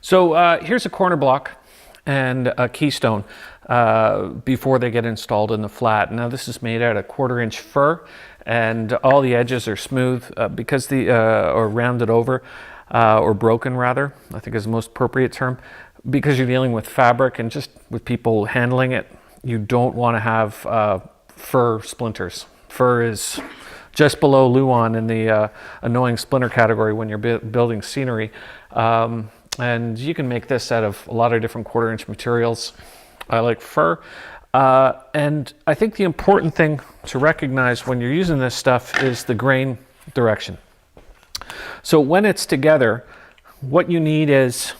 So here's a corner block and a keystone before they get installed in the flat. Now this is made out of 1/4 inch fir, and all the edges are smooth because or rounded over, or broken rather, I think is the most appropriate term, because you're dealing with fabric and just with people handling it. You don't want to have fir splinters. Fir is just below Luan in the annoying splinter category when you're building scenery. And you can make this out of a lot of different 1/4 inch materials. I like fir. And I think the important thing to recognize when you're using this stuff is the grain direction. So when it's together, what you need is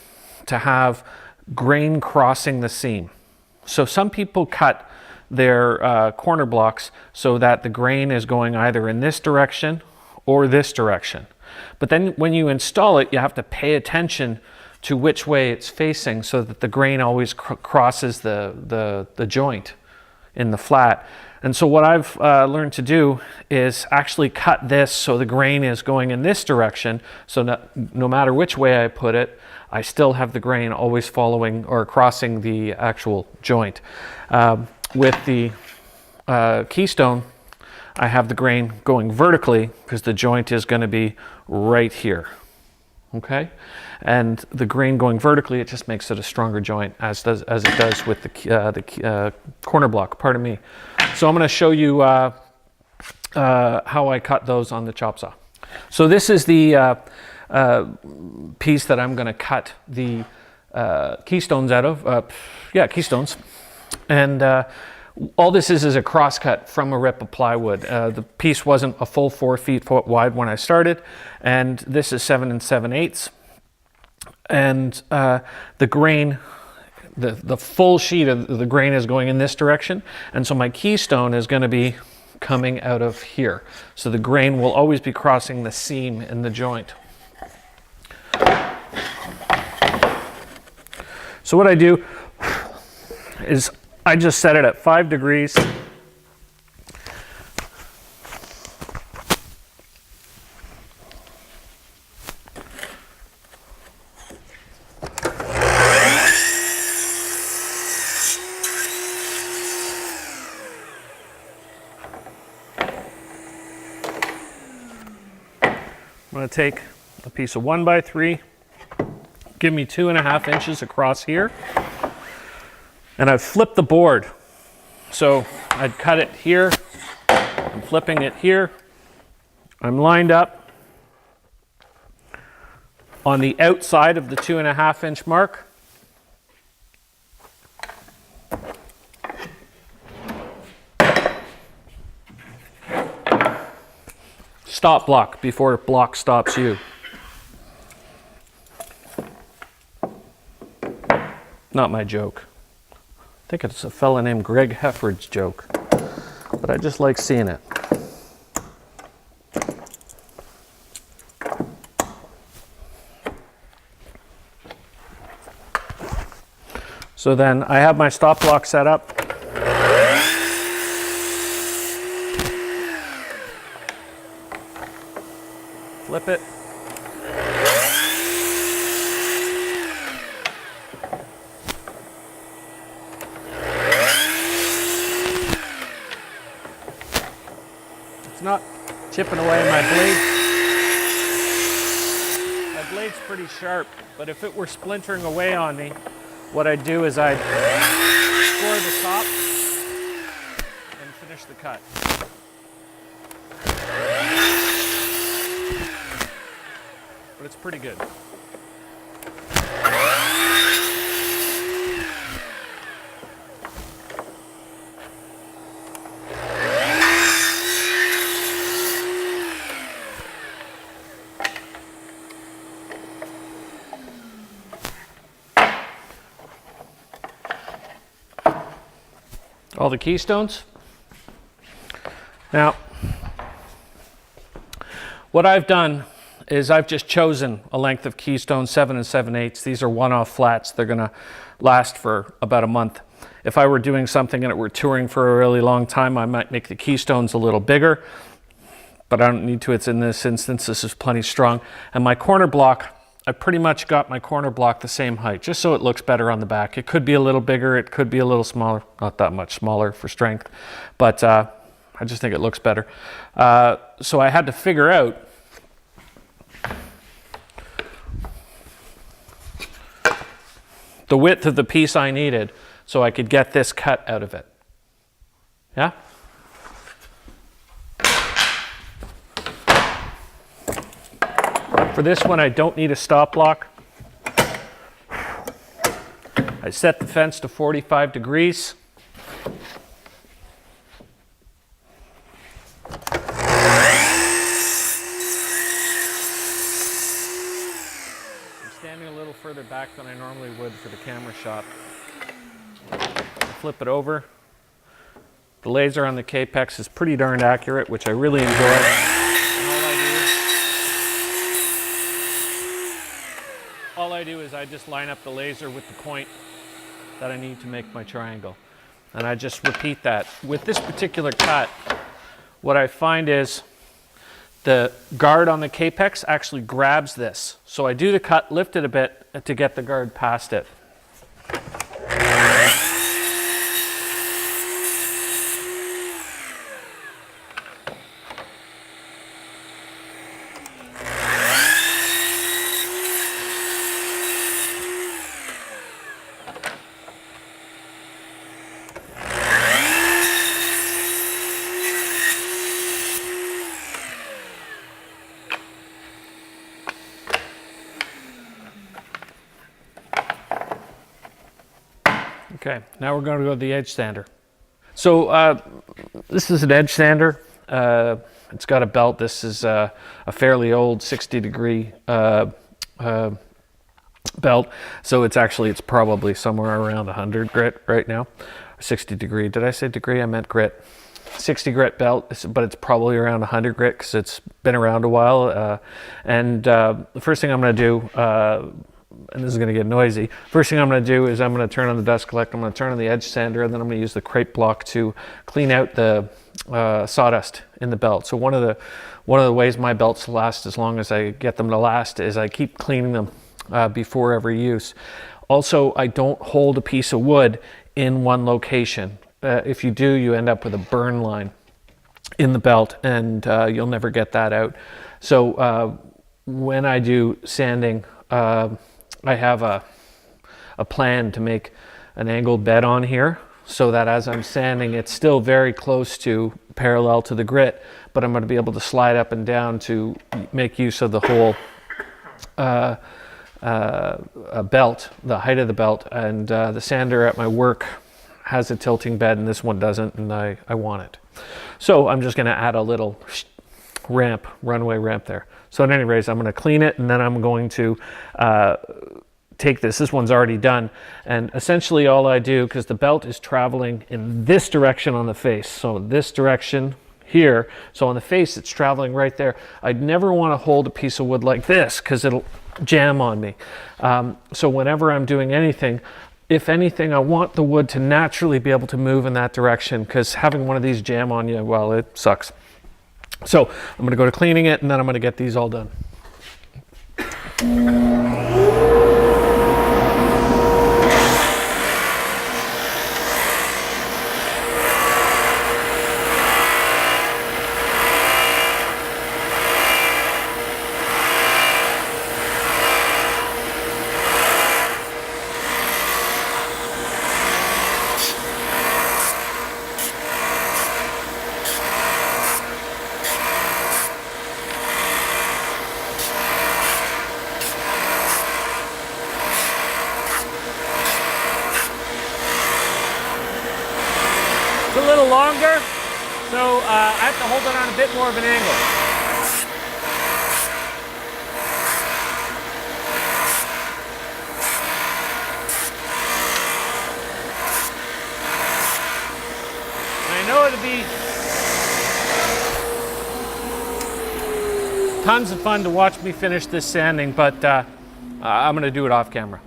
to have grain crossing the seam. So some people cut their corner blocks so that the grain is going either in this direction or this direction. But then when you install it, you have to pay attention to which way it's facing so that the grain always crosses the joint in the flat. And so what I've learned to do is actually cut this so the grain is going in this direction, so no matter which way I put it, I still have the grain always following or crossing the actual joint. With the Keystone, I have the grain going vertically because the joint is going to be right here. Okay, and the grain going vertically, it just makes it a stronger joint, as it does with the corner block. Pardon me. So I'm going to show you how I cut those on the chop saw. So this is the piece that I'm going to cut the Keystones out of. Keystones, and all this is a cross cut from a rip of plywood. The piece wasn't a full 4 feet wide when I started, and this is 7 7/8. And the grain, the full sheet of the grain is going in this direction, and so my keystone is going to be coming out of here. So the grain will always be crossing the seam in the joint. So what I do is I just set it at 5 degrees. I'm going to take a piece of 1x3, give me 2.5 inches across here. And I've flipped the board. So I'd cut it here, I'm flipping it here. I'm lined up on the outside of the 2.5 inch mark. Stop block before block stops you. Not my joke. I think it's a fella named Greg Hefford's joke, but I just like seeing it. So then I have my stop block set up. Flip it. It's not chipping away my blade. My blade's pretty sharp, but if it were splintering away on me, what I'd do is I'd score the top and finish the cut. But it's pretty good. All the Keystones. Now, what I've done is I've just chosen a length of Keystone 7 7/8. These are one-off flats. They're going to last for about a month. If I were doing something and it were touring for a really long time, I might make the Keystones a little bigger, but I don't need to. It's in this instance, this is plenty strong. And my corner block, I pretty much got my corner block the same height, just so it looks better on the back. It could be a little bigger, it could be a little smaller, not that much smaller for strength, but I just think it looks better. So I had to figure out the width of the piece I needed so I could get this cut out of it. Yeah? For this one, I don't need a stop block. I set the fence to 45 degrees. I'm standing a little further back than I normally would for the camera shot. Flip it over. The laser on the Capex is pretty darn accurate, which I really enjoy. All I do is I just line up the laser with the point that I need to make my triangle. And I just repeat that. With this particular cut, what I find is the guard on the Capex actually grabs this. So I do the cut, lift it a bit to get the guard past it. Okay, now we're going to go to the edge sander. So this is an edge sander. It's got a belt. This is a fairly old 60-degree belt. So it's probably somewhere around 100 grit right now. 60 degree. Did I say degree? I meant grit. 60 grit belt, but it's probably around 100 grit because it's been around a while. The first thing I'm going to do, and this is going to get noisy. First thing I'm going to do is I'm going to turn on the dust collector, I'm going to turn on the edge sander, and then I'm going to use the crepe block to clean out the sawdust in the belt. So one of the ways my belts last as long as I get them to last is I keep cleaning them before every use. Also, I don't hold a piece of wood in one location. If you do, you end up with a burn line in the belt, and you'll never get that out. So when I do sanding, I have a plan to make an angled bed on here so that as I'm sanding, it's still very close to parallel to the grit, but I'm going to be able to slide up and down to make use of the whole belt, the height of the belt. And the sander at my work has a tilting bed and this one doesn't, and I want it. So I'm just going to add a little runway ramp there. So at any rate, I'm going to clean it, and then I'm going to take this one's already done, and essentially all I do, because the belt is traveling in this direction on the face, so this direction here, so on the face it's traveling right there. I'd never want to hold a piece of wood like this because it'll jam on me. So whenever I'm doing anything, if anything, I want the wood to naturally be able to move in that direction, because having one of these jam on you, well, it sucks. So I'm going to go to cleaning it, and then I'm going to get these all done. A little longer, so I have to hold it on a bit more of an angle. And I know it'll be tons of fun to watch me finish this sanding, but I'm going to do it off camera.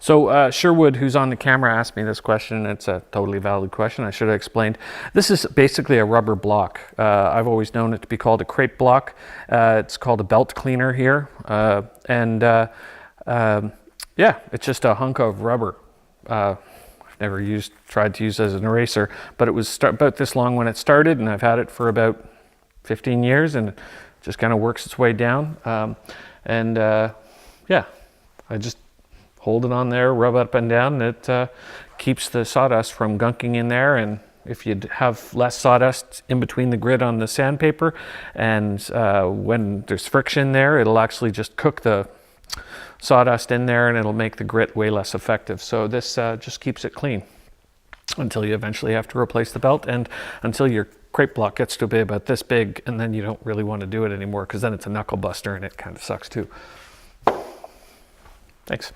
So Sherwood, who's on the camera, asked me this question, and it's a totally valid question. I should have explained. This is basically a rubber block. I've always known it to be called a crepe block. It's called a belt cleaner here. Yeah, it's just a hunk of rubber. I've never tried to use it as an eraser, but it was about this long when it started, and I've had it for about 15 years, and it just kind of works its way down. Yeah, I just hold it on there, rub it up and down, and it keeps the sawdust from gunking in there. And if you have less sawdust in between the grit on the sandpaper, and when there's friction there, it'll actually just cook the sawdust in there, and it'll make the grit way less effective. So this just keeps it clean until you eventually have to replace the belt, and until your crepe block gets to be about this big, and then you don't really want to do it anymore, because then it's a knuckle buster and it kind of sucks too. Thanks.